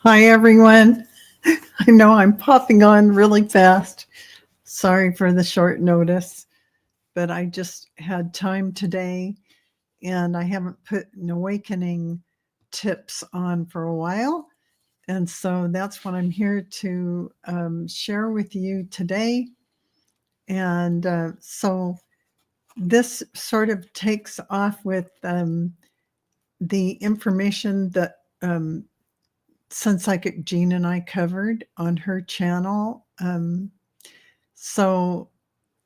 Hi, everyone. I know I'm popping on really fast. Sorry for the short notice, but I just had time today and I haven't put an awakening tips on for a while. And so that's what I'm here to share with you today. And so this sort of takes off with the information that Sun Psychic Jean and I covered on her channel. So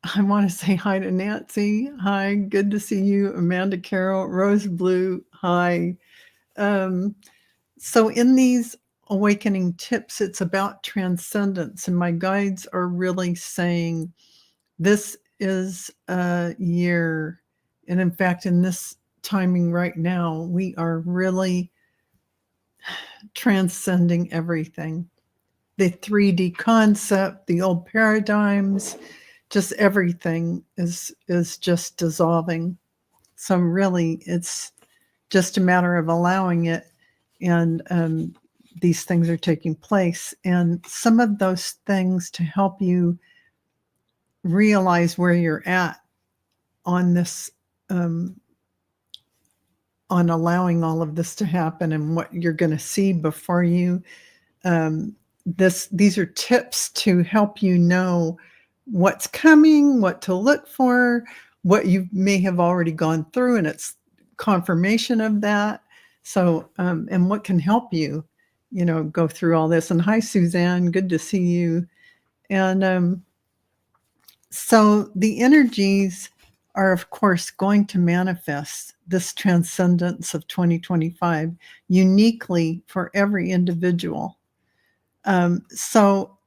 I want to say hi to Nancy. Hi, good to see you. Amanda Carroll, Rose Blue. Hi. So in these awakening tips, it's about transcendence, and my guides are really saying this is a year, and in fact, in this timing right now, we are really transcending everything. The 3D concept, the old paradigms, just everything is just dissolving. So really, it's just a matter of allowing it, and these things are taking place. And some of those things to help you realize where you're at on this, on allowing all of this to happen and what you're going to see before you. These are tips to help you know what's coming, what to look for, what you may have already gone through, and it's confirmation of that. So, and what can help you, go through all this. And hi, Suzanne, good to see you. And so the energies are, of course, going to manifest this transcendence of 2025 uniquely for every individual. So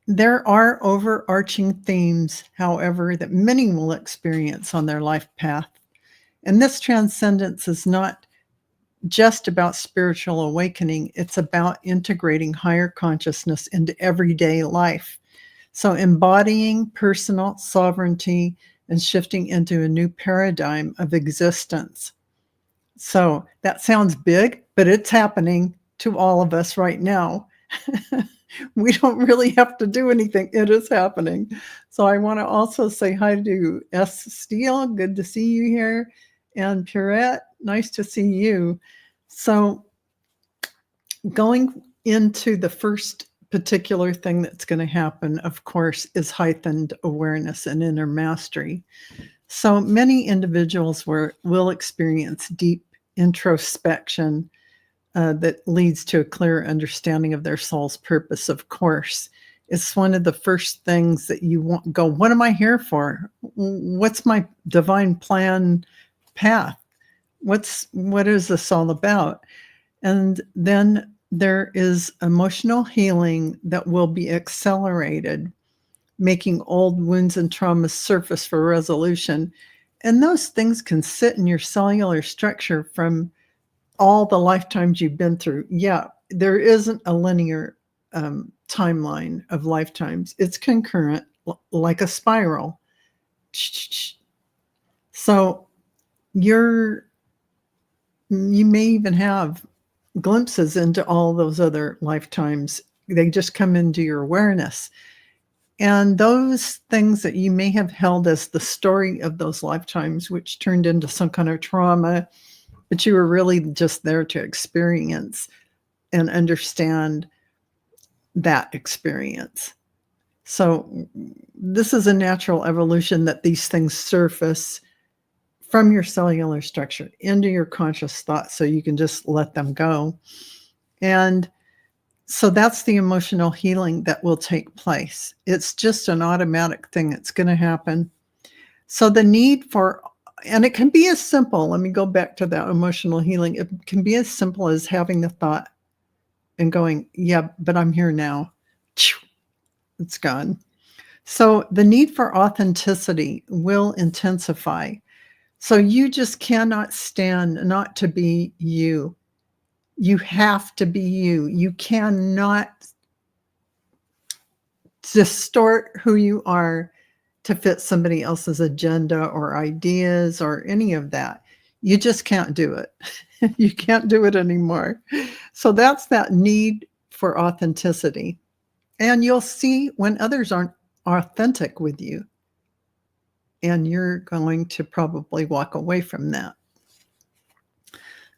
there are overarching themes, however, that many will experience on their life path. And this transcendence is not just about spiritual awakening, it's about integrating higher consciousness into everyday life. So embodying personal sovereignty and shifting into a new paradigm of existence. So that sounds big, but it's happening to all of us right now. We don't really have to do anything. It is happening. So I want to also say hi to S. Steele. Good to see you here. And Pierrette, nice to see you. So going into the first particular thing that's going to happen, of course, is heightened awareness and inner mastery. So many individuals will experience deep introspection that leads to a clear understanding of their soul's purpose, of course. It's one of the first things that you want go, what am I here for? What's my divine plan path? What is this all about? And then there is emotional healing that will be accelerated, making old wounds and traumas surface for resolution. And those things can sit in your cellular structure from all the lifetimes you've been through. Yeah, there isn't a linear timeline of lifetimes. It's concurrent, like a spiral. So you may even have glimpses into all those other lifetimes. They just come into your awareness. And those things that you may have held as the story of those lifetimes, which turned into some kind of trauma, but you were really just there to experience and understand that experience. So this is a natural evolution that these things surface from your cellular structure into your conscious thought, so you can just let them go. And so that's the emotional healing that will take place. It's just an automatic thing that's going to happen. So the need for, and it can be as simple, let me go back to that emotional healing. It can be as simple as having the thought and going, yeah, but I'm here now. It's gone. So the need for authenticity will intensify. So you just cannot stand not to be you. You have to be you. You cannot distort who you are to fit somebody else's agenda or ideas or any of that. You just can't do it. You can't do it anymore. So that's that need for authenticity. And you'll see when others aren't authentic with you, and you're going to probably walk away from that.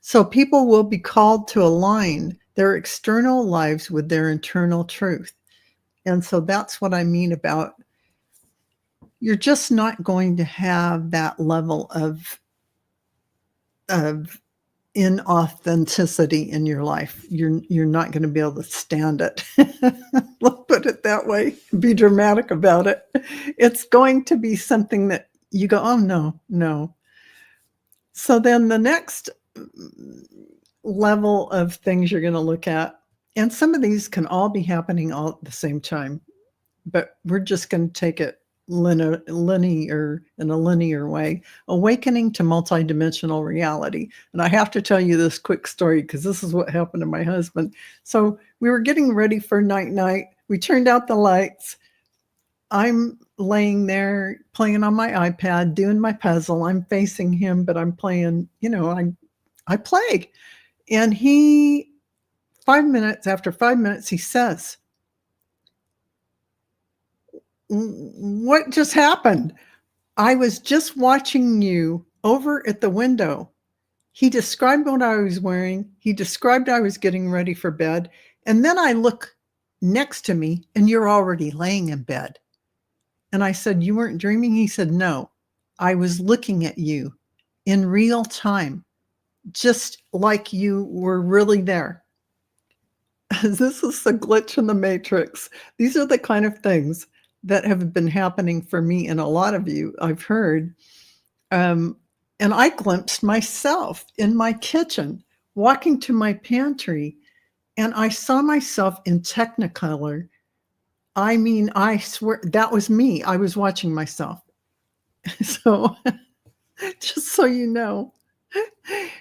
So people will be called to align their external lives with their internal truth. And so that's what I mean about you're just not going to have that level of inauthenticity in your life. You're not going to be able to stand it. Let's put it that way. Be dramatic about it. It's going to be something that you go, oh no, no. So then the next level of things you're going to look at, and some of these can all be happening all at the same time, but we're just going to take it linear in a linear way. Awakening to multidimensional reality. And I have to tell you this quick story because this is what happened to my husband. So we were getting ready for night. We turned out the lights. I'm laying there playing on my iPad, doing my puzzle. I'm facing him, but I'm playing, I play. And after 5 minutes, he says, "What just happened? I was just watching you over at the window." He described what I was wearing. He described I was getting ready for bed. And then I look next to me and you're already laying in bed. And I said, "You weren't dreaming?" He said, "No, I was looking at you in real time, just like you were really there." This is the glitch in the matrix. These are the kind of things that have been happening for me and a lot of you, I've heard. And I glimpsed myself in my kitchen, walking to my pantry, and I saw myself in Technicolor. I mean, I swear that was me. I was watching myself. So just so you know,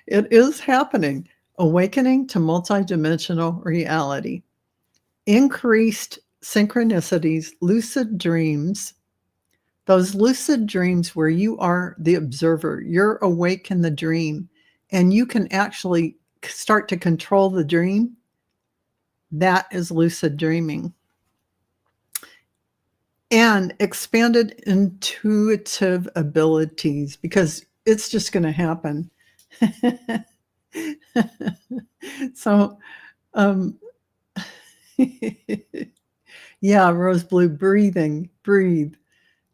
it is happening. Awakening to multidimensional reality. Increased synchronicities, lucid dreams. Those lucid dreams where you are the observer, you're awake in the dream, and you can actually start to control the dream. That is lucid dreaming. And expanded intuitive abilities, because it's just going to happen. So, yeah, Rose Blue, breathe.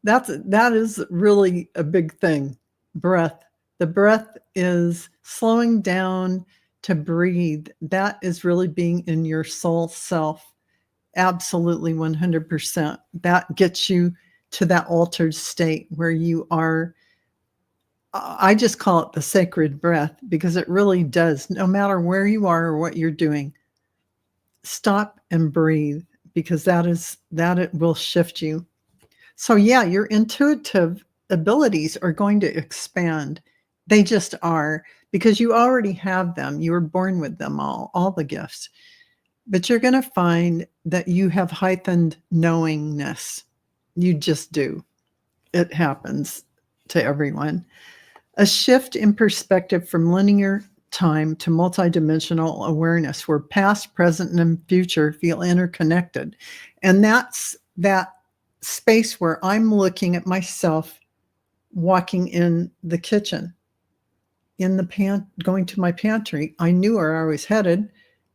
That is really a big thing. Breath. The breath is slowing down to breathe. That is really being in your soul self. Absolutely 100%. That gets you to that altered state where you are. I just call it the sacred breath because it really does. No matter where you are or what you're doing, stop and breathe, because that it will shift you. So yeah, your intuitive abilities are going to expand. They just are, because you already have them. You were born with them all the gifts. But you're going to find that you have heightened knowingness. You just do. It happens to everyone. A shift in perspective from linear time to multidimensional awareness, where past, present, and future feel interconnected. And that's that space where I'm looking at myself walking in the kitchen, going to my pantry. I knew where I was headed,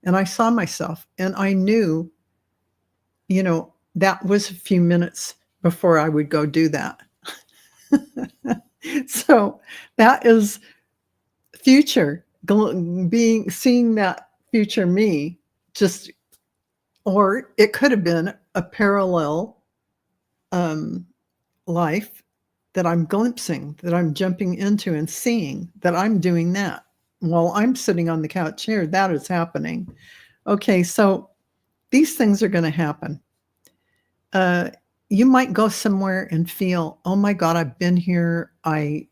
and I saw myself, and I knew, that was a few minutes before I would go do that. So that is future, seeing that future me, or it could have been a parallel life that I'm glimpsing, that I'm jumping into and seeing that I'm doing that while I'm sitting on the couch here. That is happening. Okay, so these things are going to happen. You might go somewhere and feel, oh my God, I've been here. I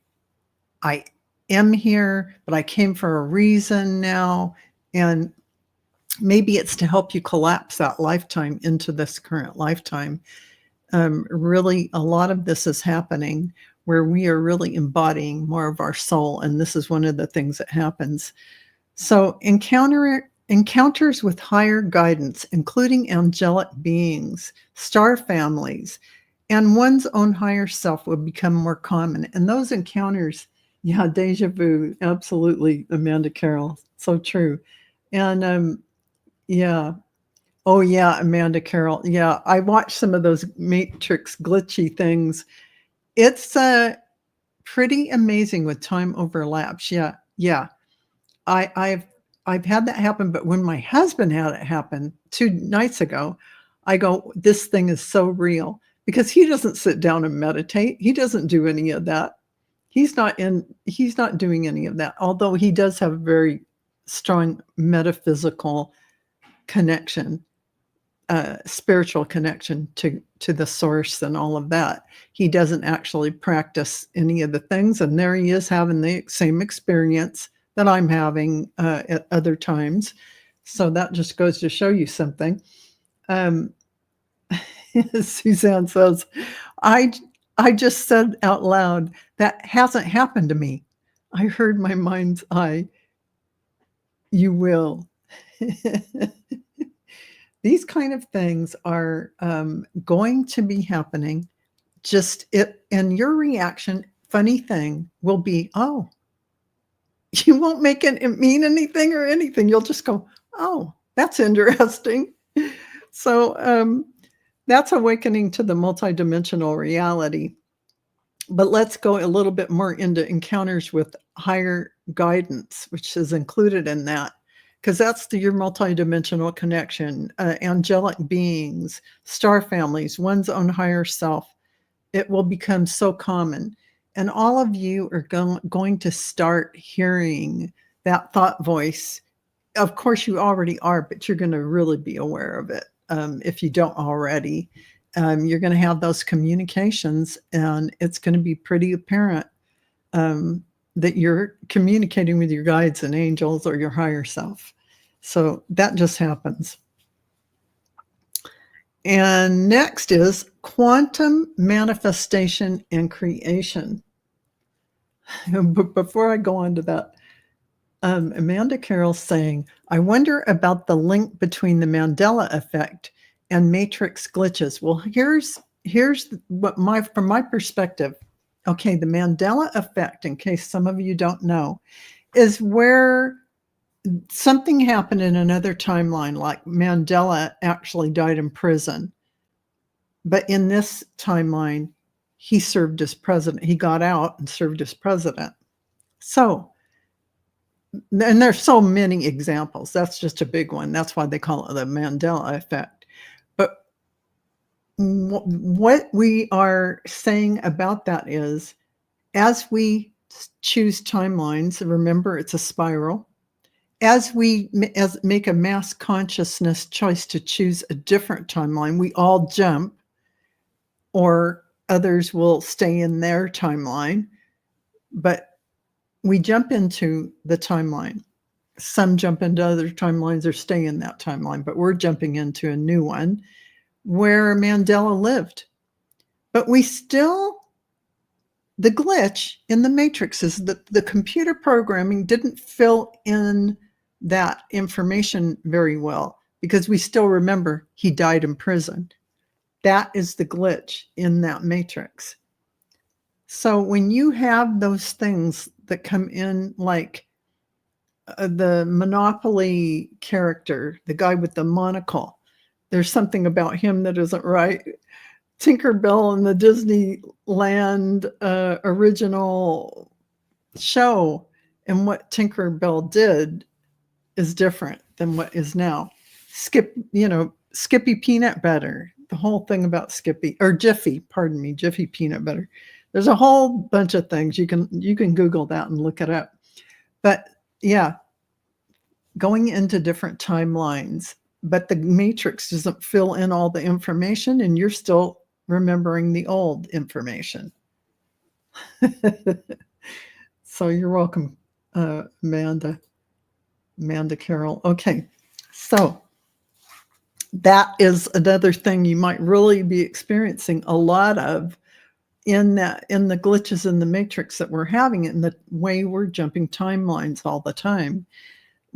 am here, but I came for a reason now. And maybe it's to help you collapse that lifetime into this current lifetime. Really, a lot of this is happening where we are really embodying more of our soul. And this is one of the things that happens. So encountering Encounters with higher guidance, including angelic beings, star families, and one's own higher self will become more common. And those encounters, yeah, deja vu, absolutely, Amanda Carroll, so true. And yeah, oh yeah, Amanda Carroll, yeah, I watched some of those Matrix glitchy things. It's pretty amazing with time overlaps. Yeah, yeah. I've had that happen, but when my husband had it happen 2 nights ago, I go, "This thing is so real," because he doesn't sit down and meditate. He doesn't do any of that. He's not doing any of that, although he does have a very strong metaphysical connection, spiritual connection to the source and all of that. He doesn't actually practice any of the things, and there he is having the same experience that I'm having at other times. So that just goes to show you something. Um, Suzanne says, I, I just said out loud, that hasn't happened to me. I heard my mind's eye. You will. These kind of things are going to be happening. Just it, and your reaction, funny thing, will be, oh, you won't make it mean anything or anything. You'll just go, oh, that's interesting. So that's awakening to the multidimensional reality. But let's go a little bit more into encounters with higher guidance, which is included in that, because that's your multidimensional connection, angelic beings, star families, one's own higher self. It will become so common. And all of you are going to start hearing that thought voice. Of course, you already are, but you're going to really be aware of it if you don't already. You're going to have those communications, and it's going to be pretty apparent that you're communicating with your guides and angels or your higher self. So that just happens. And next is quantum manifestation and creation. But before I go on to that, Amanda Carroll's saying, I wonder about the link between the Mandela effect and matrix glitches. Well, here's what from my perspective. Okay, the Mandela effect, in case some of you don't know, is where something happened in another timeline, like Mandela actually died in prison. But in this timeline, he served as president. He got out and served as president. So, and there's so many examples. That's just a big one. That's why they call it the Mandela effect. But what we are saying about that is, as we choose timelines, remember it's a spiral, as we make a mass consciousness choice to choose a different timeline, we all jump, or others will stay in their timeline, but we jump into the timeline. Some jump into other timelines or stay in that timeline, but we're jumping into a new one where Mandela lived. But we still, the glitch in the matrix is that the computer programming didn't fill in that information very well, because we still remember he died in prison. That is the glitch in that matrix. So when you have those things that come in, like the Monopoly character, the guy with the monocle, there's something about him that isn't right. Tinkerbell in the Disneyland original show, and what Tinkerbell did is different than what is now. Skippy peanut butter, the whole thing about Skippy, or Jiffy, pardon me, Jiffy peanut butter. There's a whole bunch of things. You can Google that and look it up. But yeah, going into different timelines, but the matrix doesn't fill in all the information, and you're still remembering the old information. So you're welcome, Amanda Carroll. Okay, so that is another thing you might really be experiencing a lot of in the glitches in the matrix that we're having, in the way we're jumping timelines all the time.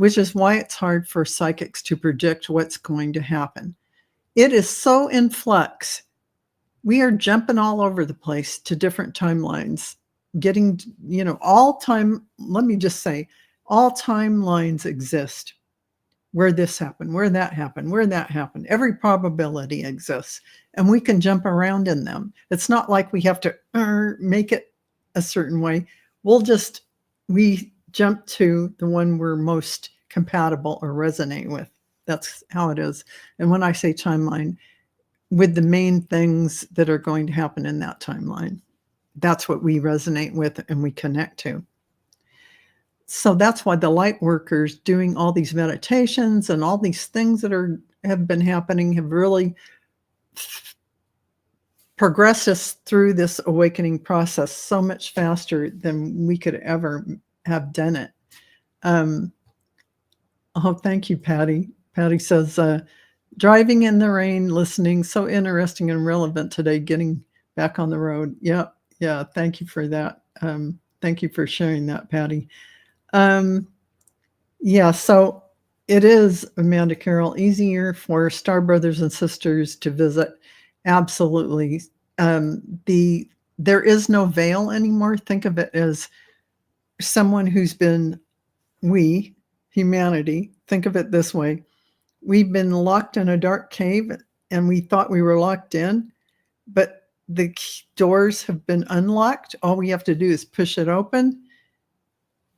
which is why it's hard for psychics to predict what's going to happen. It is so in flux. We are jumping all over the place to different timelines, getting, let me just say, all timelines exist. Where this happened, where that happened, where that happened. Every probability exists, and we can jump around in them. It's not like we have to make it a certain way. We jump to the one we're most compatible or resonate with. That's how it is. And when I say timeline, with the main things that are going to happen in that timeline, that's what we resonate with and we connect to. So that's why the light workers doing all these meditations and all these things that have been happening have really progressed us through this awakening process so much faster than we could ever have done it. Thank you, Patty. Patty says, driving in the rain, listening, so interesting and relevant today, getting back on the road. Yeah, thank you for that. Thank you for sharing that, Patty. So it is, Amanda Carroll, easier for star brothers and sisters to visit. Absolutely. There is no veil anymore. Think of it as someone who's been, humanity, think of it this way. We've been locked in a dark cave and we thought we were locked in, but the doors have been unlocked. All we have to do is push it open.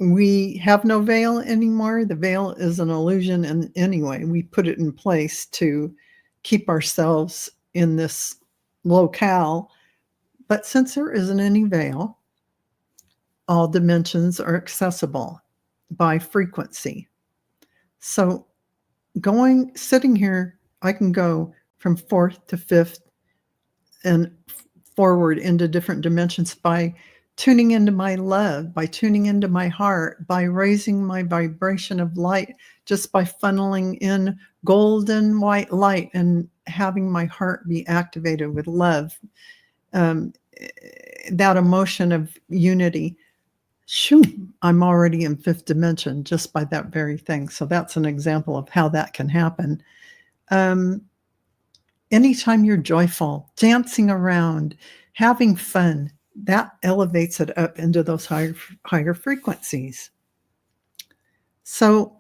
We have no veil anymore. The veil is an illusion. And anyway, we put it in place to keep ourselves in this locale. But since there isn't any veil, all dimensions are accessible by frequency. So sitting here, I can go from fourth to fifth and forward into different dimensions by tuning into my love, by tuning into my heart, by raising my vibration of light, just by funneling in golden white light and having my heart be activated with love. That emotion of unity. Shoo, I'm already in fifth dimension just by that very thing. So that's an example of how that can happen. Anytime you're joyful, dancing around, having fun, that elevates it up into those higher frequencies. So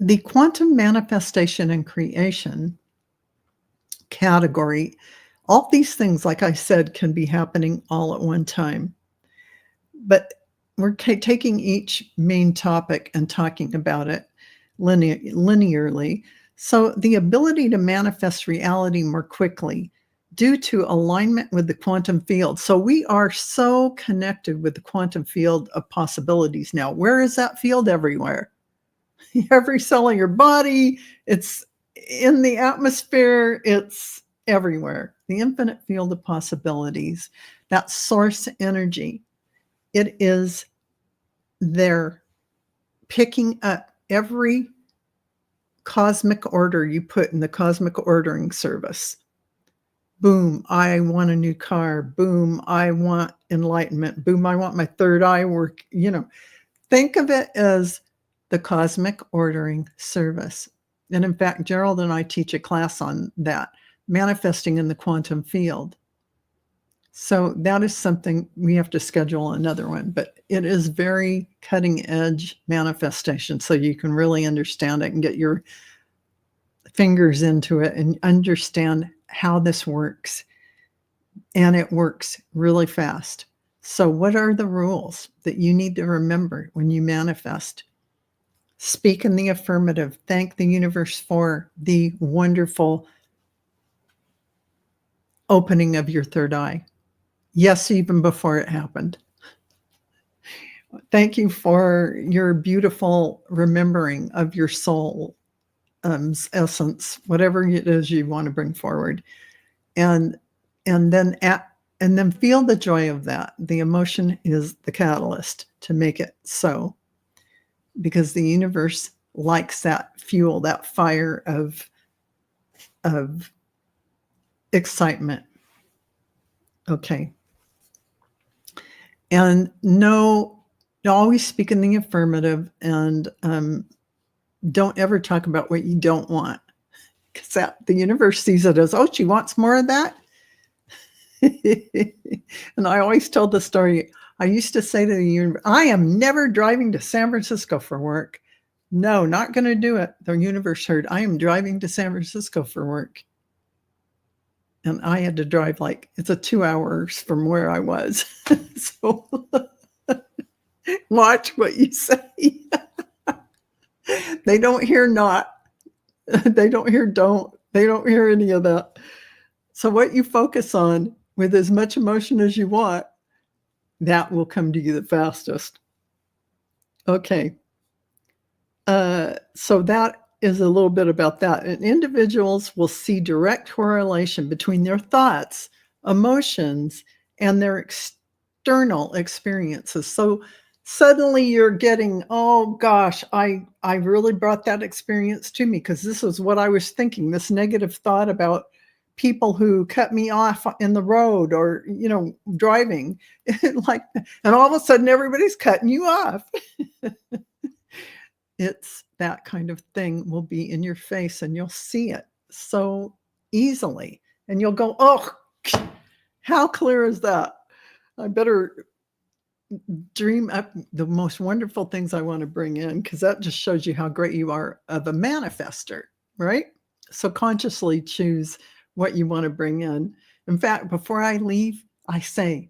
the quantum manifestation and creation category, all these things, like I said, can be happening all at one time. But we're taking each main topic and talking about it linearly. So the ability to manifest reality more quickly due to alignment with the quantum field. So we are so connected with the quantum field of possibilities now. Where is that field? Everywhere. Every cell of your body, it's in the atmosphere, it's everywhere. The infinite field of possibilities, that source energy, it is there picking up every cosmic order you put in the cosmic ordering service. Boom, I want a new car. Boom, I want enlightenment. Boom, I want my third eye work. Think of it as the cosmic ordering service. And in fact, Gerald and I teach a class on that, manifesting in the quantum field. So that is something we have to schedule another one, but it is very cutting edge manifestation. So you can really understand it and get your fingers into it and understand how this works. And it works really fast. So what are the rules that you need to remember when you manifest? Speak in the affirmative. Thank the universe for the wonderful opening of your third eye. Yes, even before it happened. Thank you for your beautiful remembering of your soul essence, whatever it is you want to bring forward, and then feel the joy of that. The emotion is the catalyst to make it so, because the universe likes that fuel, that fire of excitement. Okay. And always speak in the affirmative and don't ever talk about what you don't want, because the universe sees it as, oh, she wants more of that. And I always tell the story. I used to say to the universe, I am never driving to San Francisco for work. No, not going to do it. The universe heard, I am driving to San Francisco for work. And I had to drive it's 2 hours from where I was. So watch what you say. They don't hear not. They don't hear don't. They don't hear any of that. So what you focus on with as much emotion as you want, that will come to you the fastest. Okay. So that is a little bit about that. And individuals will see direct correlation between their thoughts, emotions, and their external experiences. So suddenly you're getting, oh gosh, I really brought that experience to me because this is what I was thinking, this negative thought about people who cut me off in the road or, driving. And all of a sudden everybody's cutting you off. It's that kind of thing will be in your face and you'll see it so easily. And you'll go, oh, how clear is that? I better dream up the most wonderful things I want to bring in, because that just shows you how great you are of a manifester, right? So consciously choose what you want to bring in. In fact, before I leave, I say,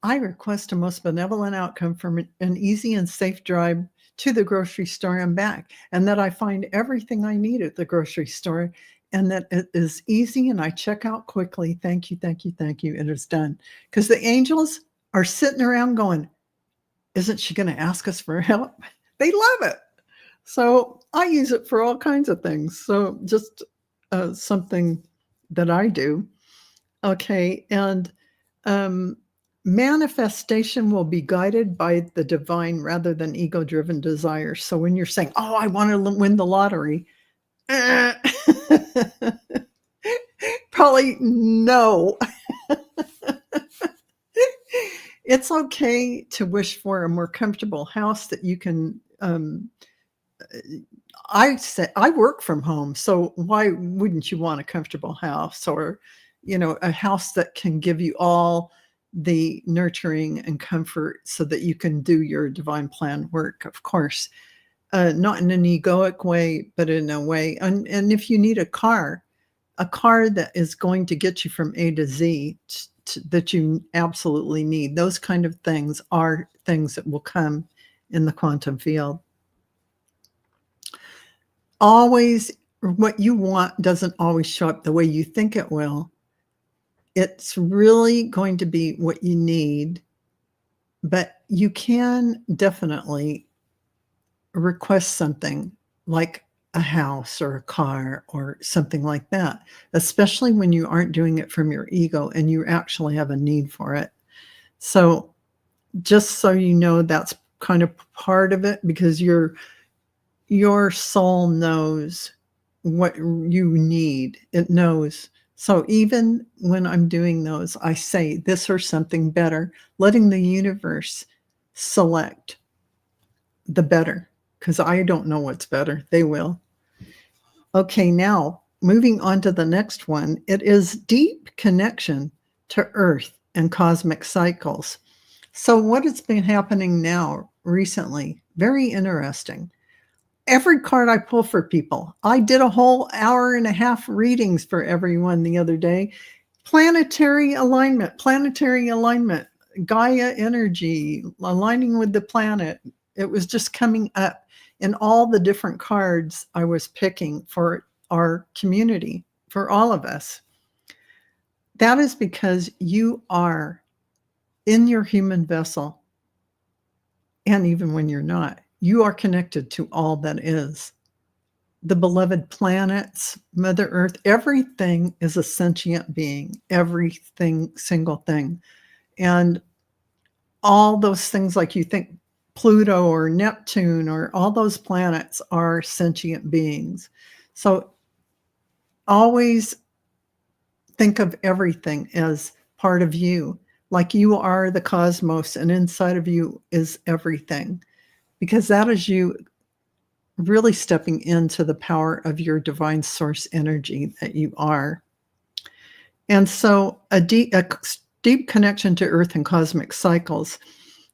I request a most benevolent outcome from an easy and safe drive to the grocery store and back, and that I find everything I need at the grocery store, and that it is easy and I check out quickly. Thank you, thank you, thank you. It is done. Because the angels are sitting around going, isn't she going to ask us for help? They love it. So I use it for all kinds of things. So just something that I do. Okay. And manifestation will be guided by the divine rather than ego-driven desires. So when you're saying, oh, I want to win the lottery, probably no. It's okay to wish for a more comfortable house that you can. I work from home, so why wouldn't you want a comfortable house, or a house that can give you all the nurturing and comfort so that you can do your divine plan work, of course, not in an egoic way, but in a way. And if you need a car that is going to get you from A to Z that you absolutely need, those kind of things are things that will come in the quantum field. Always, what you want doesn't always show up the way you think it will. It's really going to be what you need, but you can definitely request something like a house or a car or something like that, especially when you aren't doing it from your ego and you actually have a need for it. So just so you know, that's kind of part of it, because your soul knows what you need. It knows. So even when I'm doing those, I say this or something better, letting the universe select the better, because I don't know what's better. They will. Okay, now moving on to the next one. It is deep connection to Earth and cosmic cycles. So what has been happening now recently? Very interesting. Every card I pull for people, I did a whole hour and a half readings for everyone the other day. Planetary alignment, Gaia energy, aligning with the planet. It was just coming up in all the different cards I was picking for our community, for all of us. That is because you are in your human vessel, and even when you're not, you are connected to all that is. The beloved planets, Mother Earth, everything is a sentient being, everything, single thing. And all those things, like you think Pluto or Neptune or all those planets are sentient beings. So always think of everything as part of you, like you are the cosmos, and inside of you is everything, because that is you really stepping into the power of your divine source energy that you are. And so a deep connection to earth and cosmic cycles,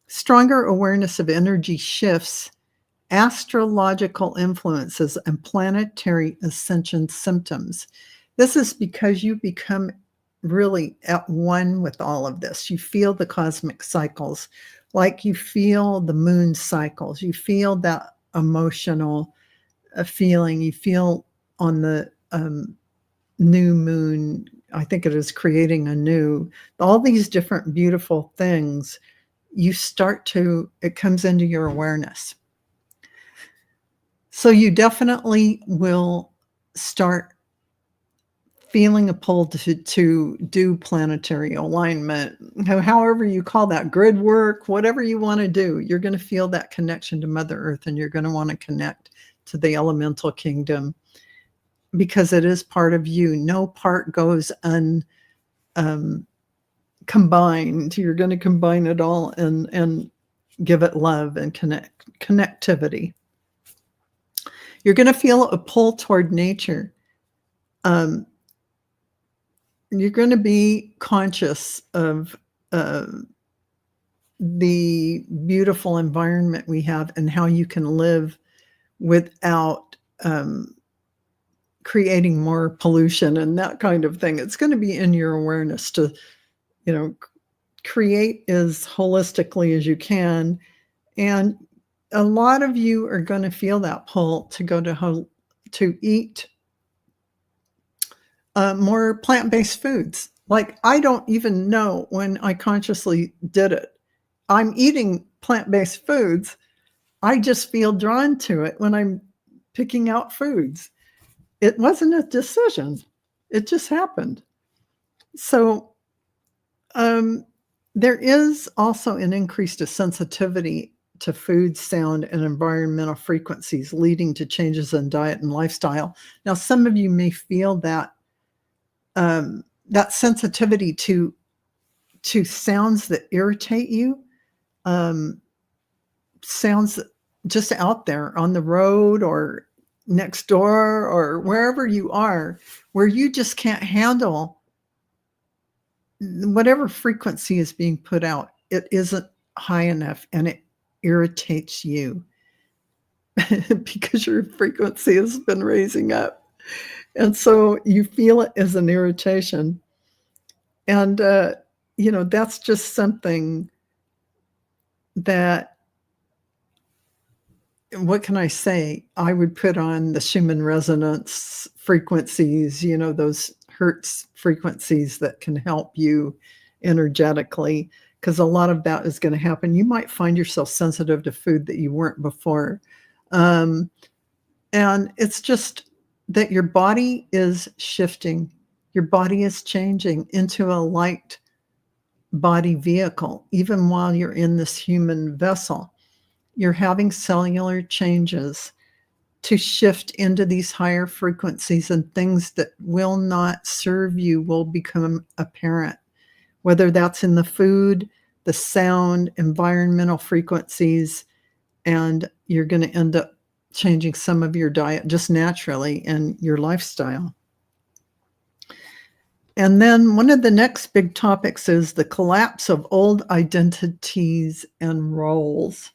stronger awareness of energy shifts, astrological influences, and planetary ascension symptoms. This is because you become really at one with all of this. You feel the cosmic cycles, like you feel the moon cycles. You feel that emotional feeling. You feel on the new moon, I think it is creating anew, all these different beautiful things, it comes into your awareness. So you definitely will start feeling a pull to do planetary alignment, however you call that, grid work, whatever you want to do. You're going to feel that connection to Mother Earth, and you're going to want to connect to the elemental kingdom because it is part of you. No part goes combined. You're going to combine it all and give it love and connectivity. You're going to feel a pull toward nature. You're going to be conscious of the beautiful environment we have and how you can live without creating more pollution and that kind of thing. It's going to be in your awareness to, create as holistically as you can. And a lot of you are going to feel that pull to go to eat more plant-based foods. Like, I don't even know when I consciously did it. I'm eating plant-based foods. I just feel drawn to it when I'm picking out foods. It wasn't a decision. It just happened. So there is also an increased sensitivity to food, sound, and environmental frequencies, leading to changes in diet and lifestyle. Now, some of you may feel that that sensitivity to sounds that irritate you, sounds just out there on the road or next door or wherever you are, where you just can't handle whatever frequency is being put out. It isn't high enough and it irritates you because your frequency has been raising up. And so you feel it as an irritation. And, that's just something that, what can I say? I would put on the Schumann resonance frequencies, those Hertz frequencies that can help you energetically, because a lot of that is going to happen. You might find yourself sensitive to food that you weren't before. And it's just that your body is shifting. Your body is changing into a light body vehicle, even while you're in this human vessel. You're having cellular changes to shift into these higher frequencies, and things that will not serve you will become apparent, whether that's in the food, the sound, environmental frequencies, and you're going to end up changing some of your diet just naturally and your lifestyle. And then one of the next big topics is the collapse of old identities and roles.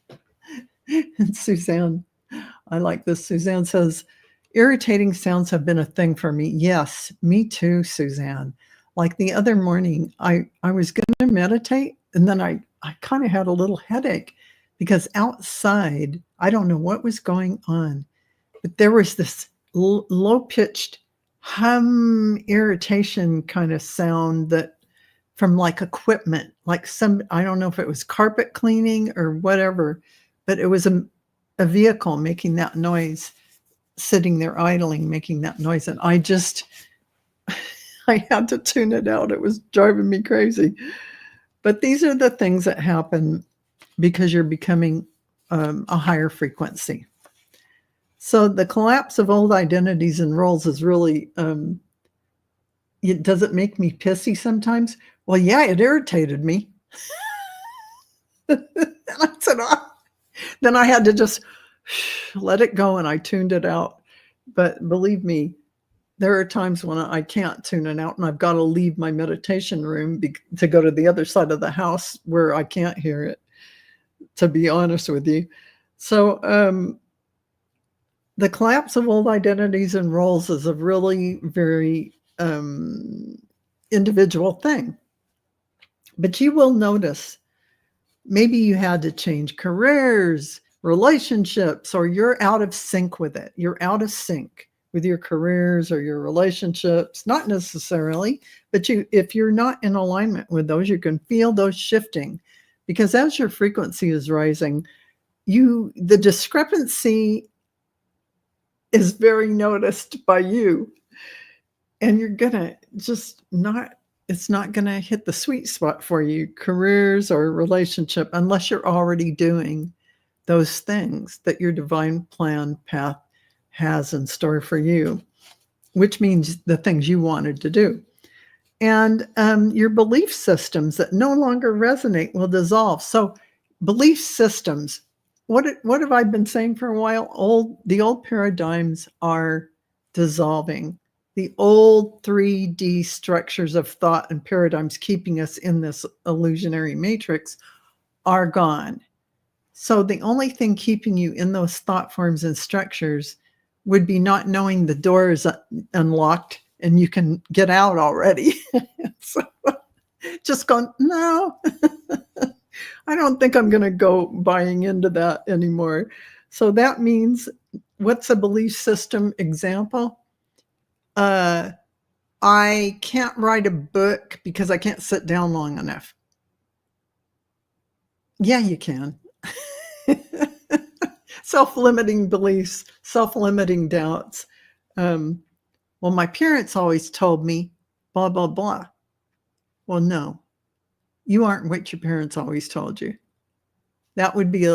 And Suzanne, I like this. Suzanne says, irritating sounds have been a thing for me. Yes, me too, Suzanne. Like the other morning, I was going to meditate, and then I kind of had a little headache because outside, I don't know what was going on, but there was this low-pitched hum irritation kind of sound that from like equipment, like I don't know if it was carpet cleaning or whatever, but it was a vehicle making that noise, sitting there idling, making that noise. And I had to tune it out. It was driving me crazy. But these are the things that happen because you're becoming a higher frequency. So the collapse of old identities and roles is really, does it make me pissy sometimes? Well, yeah, it irritated me. And I said, then I had to just let it go, and I tuned it out. But believe me, there are times when I can't tune it out, and I've got to leave my meditation room to go to the other side of the house where I can't hear it, to be honest with you. So, the collapse of old identities and roles is a really very individual thing. But you will notice maybe you had to change careers, relationships, or you're out of sync with it. You're out of sync with your careers or your relationships, not necessarily, but if you're not in alignment with those, you can feel those shifting, because as your frequency is rising, the discrepancy is very noticed by you, and you're gonna just not it's not gonna hit the sweet spot for you, careers or relationship, unless you're already doing those things that your divine plan path has in store for you, which means the things you wanted to do. And your belief systems that no longer resonate will dissolve. So belief systems, what have I been saying for a while? The old paradigms are dissolving. The old 3D structures of thought and paradigms keeping us in this illusionary matrix are gone. So the only thing keeping you in those thought forms and structures would be not knowing the door is unlocked and you can get out already. So just going, no, I don't think I'm going to go buying into that anymore. So that means, what's a belief system example? I can't write a book because I can't sit down long enough. Yeah, you can. Self-limiting beliefs, self-limiting doubts. Well, my parents always told me, blah, blah, blah. Well, no, you aren't what your parents always told you. That would be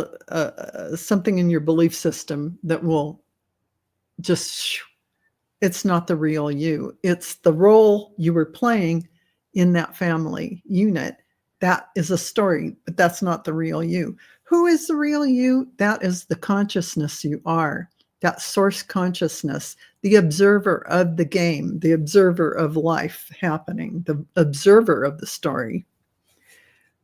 something in your belief system that will just, it's not the real you. It's the role you were playing in that family unit. That is a story, but that's not the real you. Who is the real you? That is the consciousness you are, that source consciousness, the observer of the game, the observer of life happening, the observer of the story.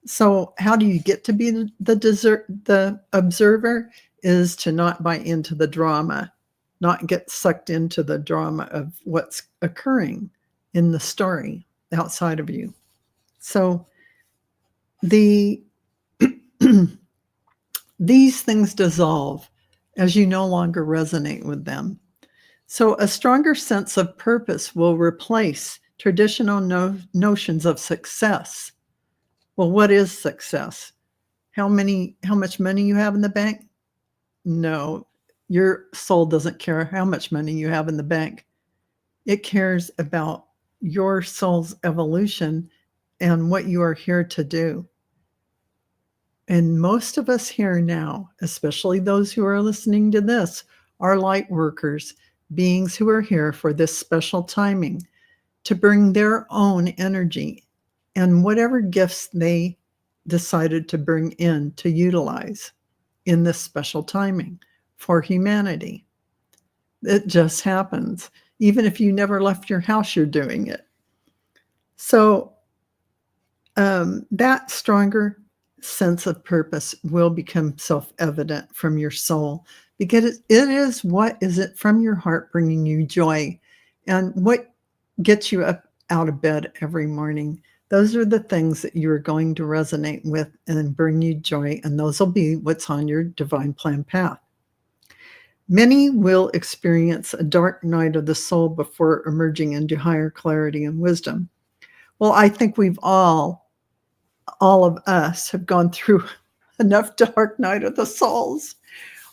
So how do you get to be the observer? Is to not buy into the drama, not get sucked into the drama of what's occurring in the story outside of you. So these things dissolve as you no longer resonate with them. So a stronger sense of purpose will replace traditional notions of success. Well, what is success? How much money you have in the bank? No, your soul doesn't care how much money you have in the bank. It cares about your soul's evolution and what you are here to do. And most of us here now, especially those who are listening to this, are light workers, beings who are here for this special timing to bring their own energy and whatever gifts they decided to bring in to utilize in this special timing for humanity. It just happens. Even if you never left your house, you're doing it. So that stronger sense of purpose will become self-evident from your soul, because it is what is it from your heart bringing you joy, and what gets you up out of bed every morning. Those are the things that you're going to resonate with and bring you joy, and those will be what's on your divine plan path. Many will experience a dark night of the soul before emerging into higher clarity and wisdom. Well, I think we've all of us have gone through enough dark night of the souls.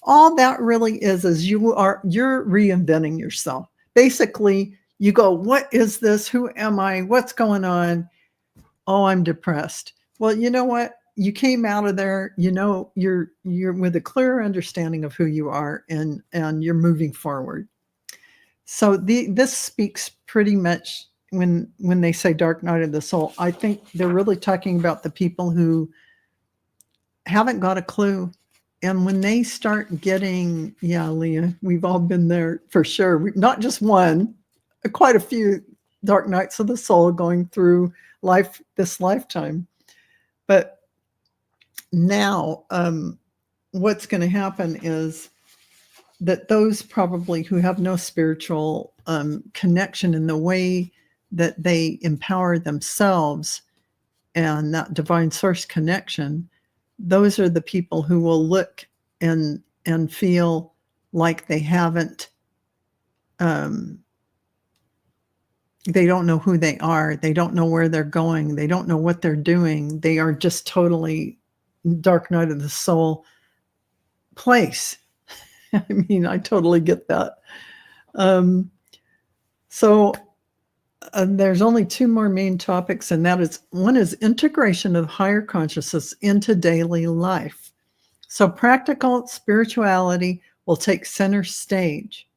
All that really is you're reinventing yourself. Basically, you go, what is this? Who am I? What's going on? Oh, I'm depressed. Well, you know what? You came out of there, you're with a clear understanding of who you are, and you're moving forward. So this speaks pretty much, when they say dark night of the soul, I think they're really talking about the people who haven't got a clue And when they start getting, yeah, Leah, we've all been there for sure. Not just one, quite a few dark nights of the soul going through life, this lifetime. But now, what's going to happen is that those probably who have no spiritual connection in the way that they empower themselves and that divine source connection, those are the people who will look and feel like they haven't, they don't know who they are. They don't know where they're going. They don't know what they're doing. They are just totally dark night of the soul place. I mean, I totally get that. So there's only two more main topics, and that is, one is integration of higher consciousness into daily life. So practical spirituality will take center stage.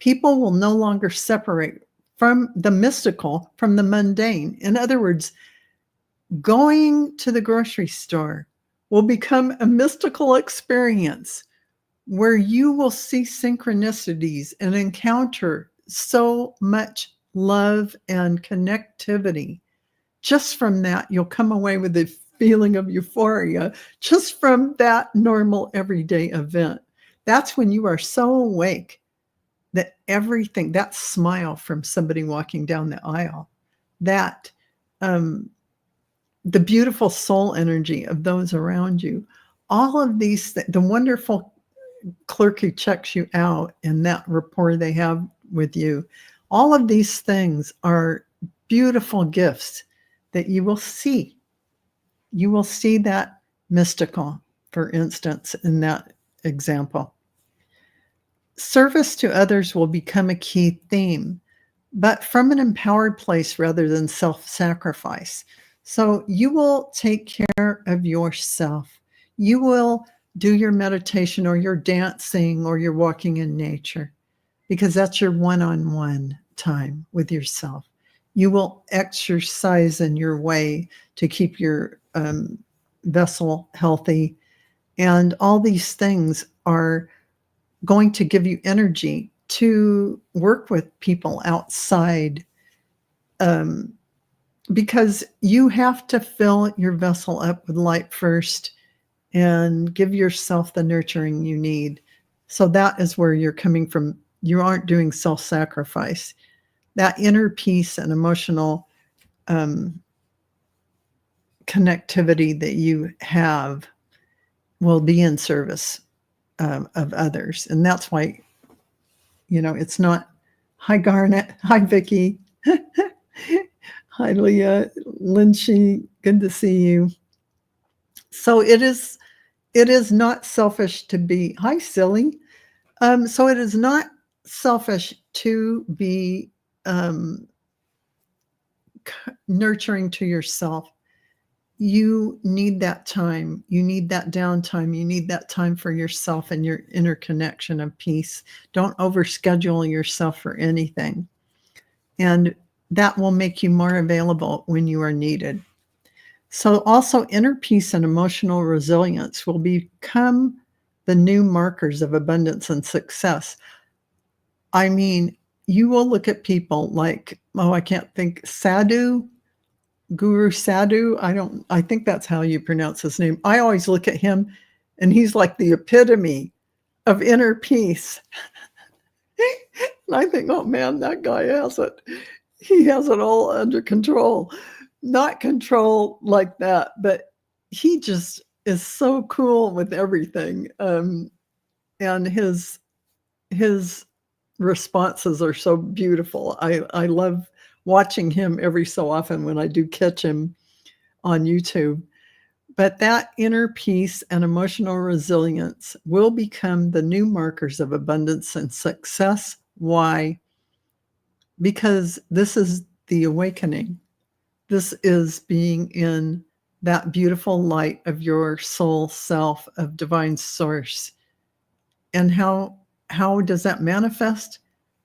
People will no longer separate from the mystical from the mundane. In other words, going to the grocery store will become a mystical experience where you will see synchronicities and encounter so much love and connectivity. Just from that, you'll come away with a feeling of euphoria just from that normal everyday event. That's when you are so awake that everything, that smile from somebody walking down the aisle, that the beautiful soul energy of those around you, all of these, the wonderful clerk who checks you out and that rapport they have with you, all of these things are beautiful gifts that you will see. You will see that mystical, for instance, in that example. Service to others will become a key theme, but from an empowered place rather than self-sacrifice. So you will take care of yourself. You will do your meditation or your dancing or your walking in nature, because that's your one-on-one time with yourself. You will exercise in your way to keep your vessel healthy. And all these things are going to give you energy to work with people outside, because you have to fill your vessel up with light first and give yourself the nurturing you need. So that is where you're coming from. You aren't doing self-sacrifice. That inner peace and emotional connectivity that you have will be in service of others. And that's why, it's not, hi Garnet, hi Vicki, hi Leah, Lynchy, good to see you. So it is not selfish to be, hi Silly. So it is not selfish to be nurturing to yourself. You need that time. You need that downtime. You need that time for yourself and your inner connection of peace. Don't overschedule yourself for anything. And that will make you more available when you are needed. So also inner peace and emotional resilience will become the new markers of abundance and success. I mean, you will look at people like, I can't think, Guru Sadhu. I think that's how you pronounce his name. I always look at him and he's like the epitome of inner peace. And I think, oh man, that guy has it. He has it all under control. Not control like that, but he just is so cool with everything. And his responses are so beautiful. I love watching him every so often when I do catch him on YouTube. But that inner peace and emotional resilience will become the new markers of abundance and success. Why? Because this is the awakening. This is being in that beautiful light of your soul self, of divine source. And how does that manifest?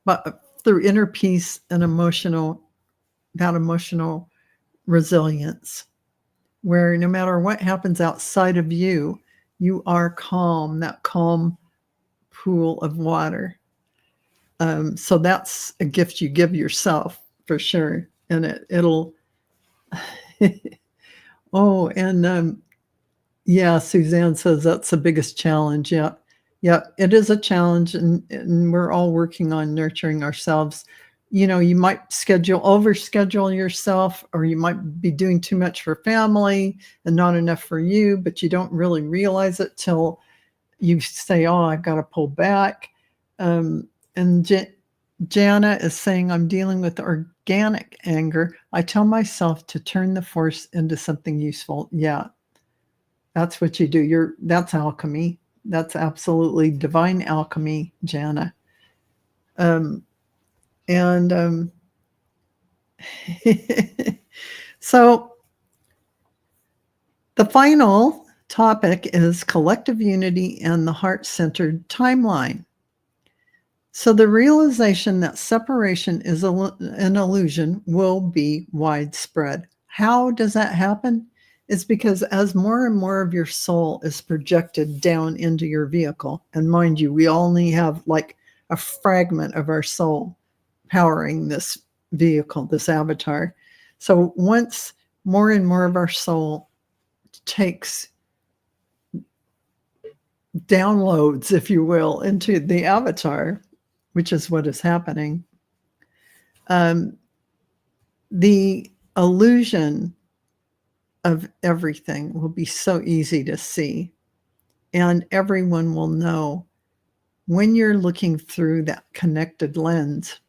But through inner peace and emotional resilience, where no matter what happens outside of you, You are calm, that calm pool of water. So that's a gift you give yourself for sure. And it'll, oh, and yeah, Suzanne says that's the biggest challenge. Yeah. Yeah, it is a challenge, and we're all working on nurturing ourselves. You might overschedule yourself, or you might be doing too much for family and not enough for you, but you don't really realize it till you say, oh, I've got to pull back. And Jana is saying, I'm dealing with organic anger. I tell myself to turn the force into something useful. Yeah, that's what you do. That's alchemy. That's absolutely divine alchemy, Jana. And so the final topic is collective unity and the heart-centered timeline. So the realization that separation is an illusion will be widespread. How does that happen? It's because as more and more of your soul is projected down into your vehicle, and mind you, we only have like a fragment of our soul powering this vehicle, this avatar. So once more and more of our soul takes downloads, if you will, into the avatar, which is what is happening, the illusion of everything will be so easy to see. And everyone will know when you're looking through that connected lens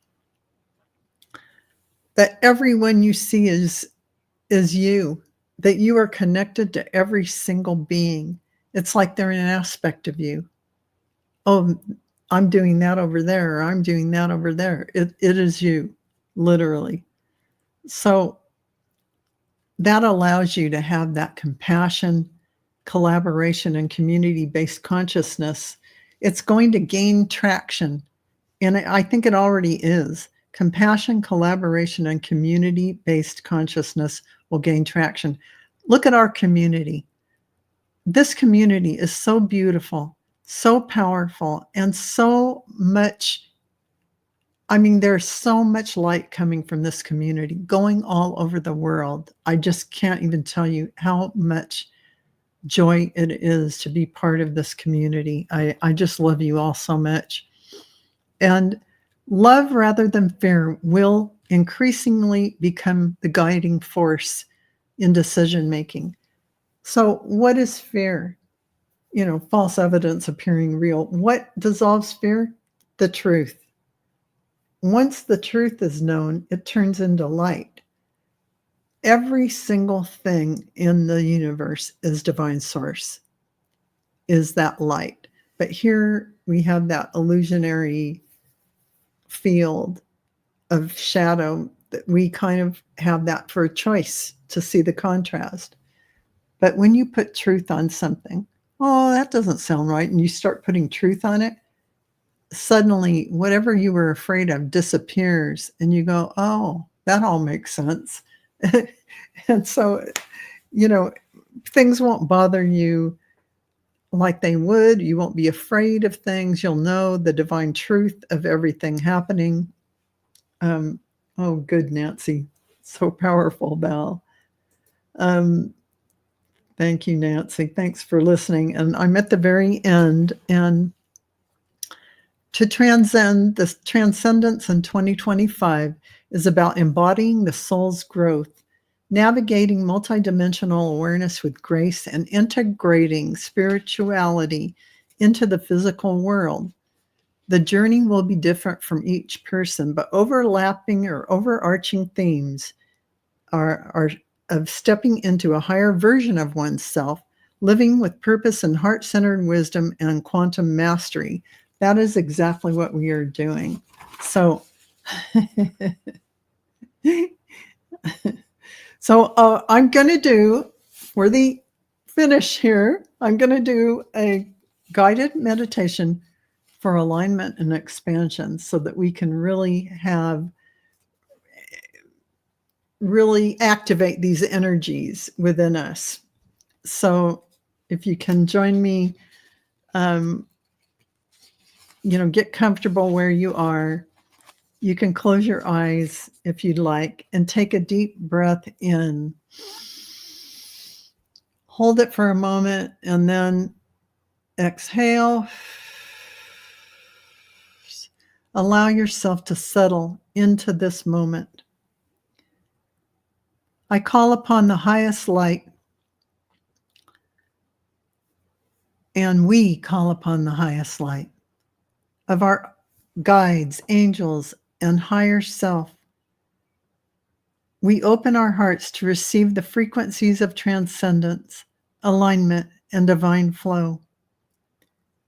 that everyone you see is you, that you are connected to every single being. It's like they're an aspect of you. Oh, I'm doing that over there, or I'm doing that over there. It is you, literally. So that allows you to have that compassion, collaboration, and community-based consciousness. It's going to gain traction, and I think it already is. Compassion, collaboration, and community-based consciousness will gain traction. Look at our community. This community is so beautiful, so powerful, and so much. I mean, there's so much light coming from this community, going all over the world. I just can't even tell you how much joy it is to be part of this community. I just love you all so much. And love rather than fear will increasingly become the guiding force in decision making. So what is fear? False evidence appearing real. What dissolves fear? The truth. Once the truth is known, it turns into light. Every single thing in the universe is divine source, is that light. But here we have that illusionary field of shadow that we kind of have that for a choice to see the contrast. But when you put truth on something, oh, that doesn't sound right, and you start putting truth on it, suddenly whatever you were afraid of disappears, and you go, oh, that all makes sense. And so, things won't bother you like they would. You won't be afraid of things. You'll know the divine truth of everything happening. Oh, good, Nancy. So powerful, Val. Thank you, Nancy. Thanks for listening. And I'm at the very end. And to transcend, this transcendence in 2025 is about embodying the soul's growth, navigating multidimensional awareness with grace, and integrating spirituality into the physical world. The journey will be different from each person, but overlapping or overarching themes are of stepping into a higher version of oneself, living with purpose and heart-centered wisdom and quantum mastery. That is exactly what we are doing. So, I'm going to do, for the finish here, I'm going to do a guided meditation for alignment and expansion so that we can really activate these energies within us. So if you can join me, get comfortable where you are. You can close your eyes if you'd like and take a deep breath in. Hold it for a moment and then exhale. Allow yourself to settle into this moment. I call upon the highest light, and we call upon the highest light of our guides, angels, and higher self. We open our hearts to receive the frequencies of transcendence, alignment, and divine flow.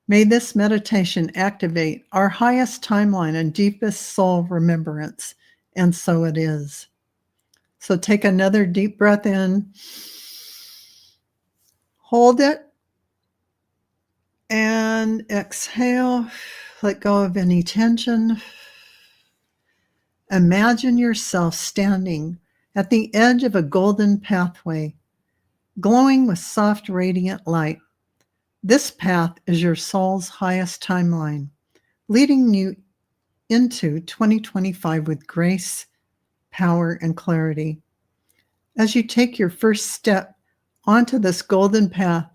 May this meditation activate our highest timeline and deepest soul remembrance, and so it is. So take another deep breath in, hold it, and exhale. Let go of any tension. Imagine yourself standing at the edge of a golden pathway, glowing with soft, radiant light. This path is your soul's highest timeline, leading you into 2025 with grace, power, and clarity. As you take your first step onto this golden path,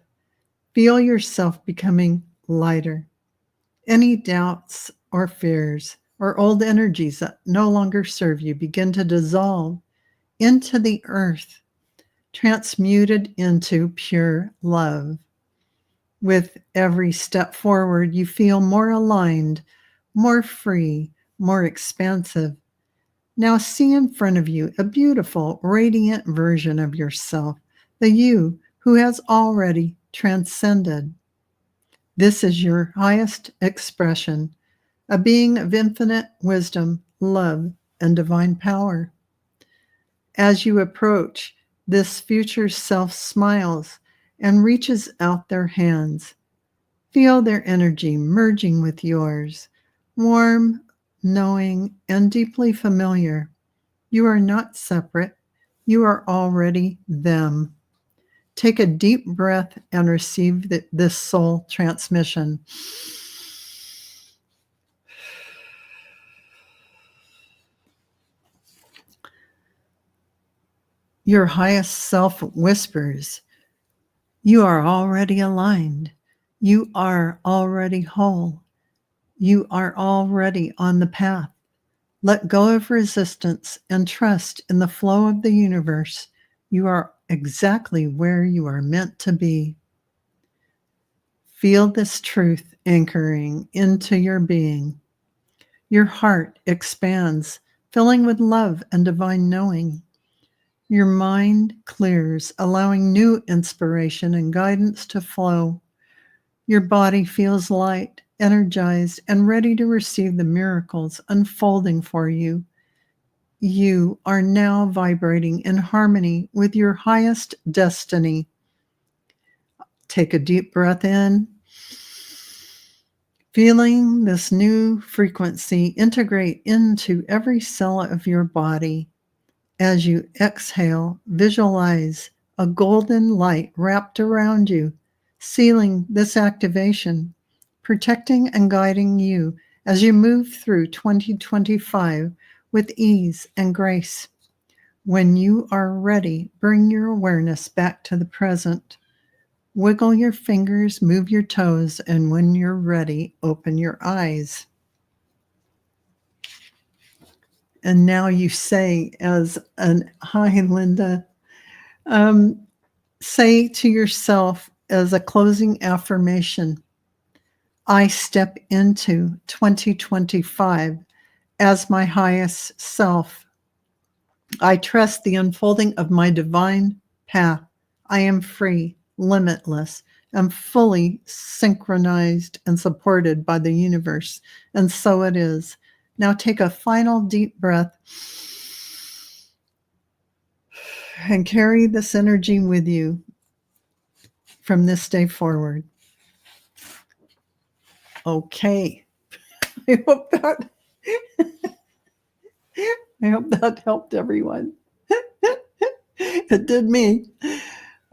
feel yourself becoming lighter. Any doubts or fears or old energies that no longer serve you begin to dissolve into the earth, transmuted into pure love. With every step forward, you feel more aligned, more free, more expansive. Now see in front of you a beautiful, radiant version of yourself, the you who has already transcended. This is your highest expression, a being of infinite wisdom, love, and divine power. As you approach, this future self smiles and reaches out their hands. Feel their energy merging with yours, warm, knowing, and deeply familiar. You are not separate. You are already them. Take a deep breath and receive this soul transmission. Your highest self whispers, you are already aligned. You are already whole. You are already on the path. Let go of resistance and trust in the flow of the universe. You are exactly where you are meant to be. Feel this truth anchoring into your being. Your heart expands, filling with love and divine knowing. Your mind clears, allowing new inspiration and guidance to flow. Your body feels light, energized, and ready to receive the miracles unfolding for you. You are now vibrating in harmony with your highest destiny. Take a deep breath in, feeling this new frequency integrate into every cell of your body. As you exhale, visualize a golden light wrapped around you, sealing this activation, protecting and guiding you as you move through 2025 with ease and grace. When you are ready, bring your awareness back to the present. Wiggle your fingers, move your toes, and when you're ready, open your eyes. And now you say, hi, Linda, say to yourself as a closing affirmation, I step into 2025 as my highest self. I trust the unfolding of my divine path. I am free, limitless, and fully synchronized and supported by the universe. And so it is. Now take a final deep breath and carry this energy with you from this day forward. Okay. I hope that helped everyone. It did me.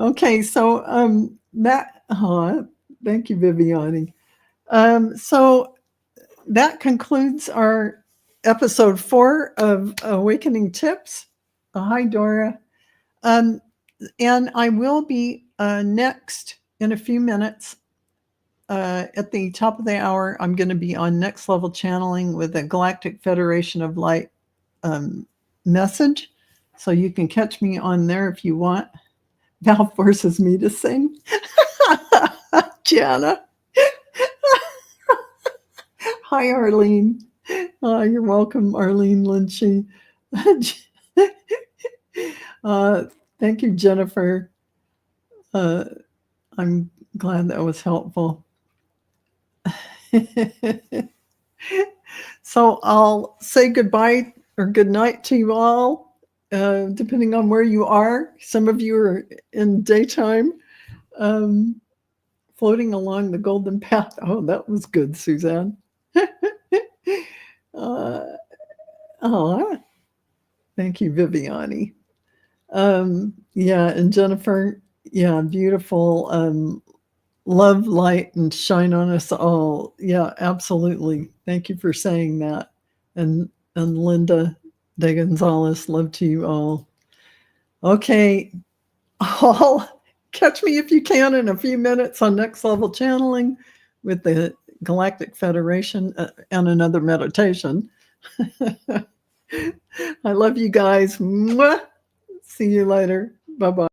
Okay, so Thank you, Viviani. So that concludes our episode 4 of Awakening Tips. Hi, Dora. Um, and I will be next in a few minutes. At the top of the hour, I'm going to be on Next Level Channeling with the Galactic Federation of Light message. So you can catch me on there if you want. Val forces me to sing. Jana. Hi, Arlene. You're welcome, Arlene Lynchy. Thank you, Jennifer. I'm glad that was helpful. So I'll say goodbye or good night to you all, depending on where you are. Some of you are in daytime, floating along the golden path. Oh, that was good, Suzanne. Thank you, Viviani. Yeah, and Jennifer, yeah, beautiful. Love, light, and shine on us all. Yeah, absolutely. Thank you for saying that. And Linda De Gonzalez, love to you all. Okay, I'll catch me if you can in a few minutes on Next Level Channeling with the Galactic Federation and another meditation. I love you guys. Mwah. See you later. Bye-bye.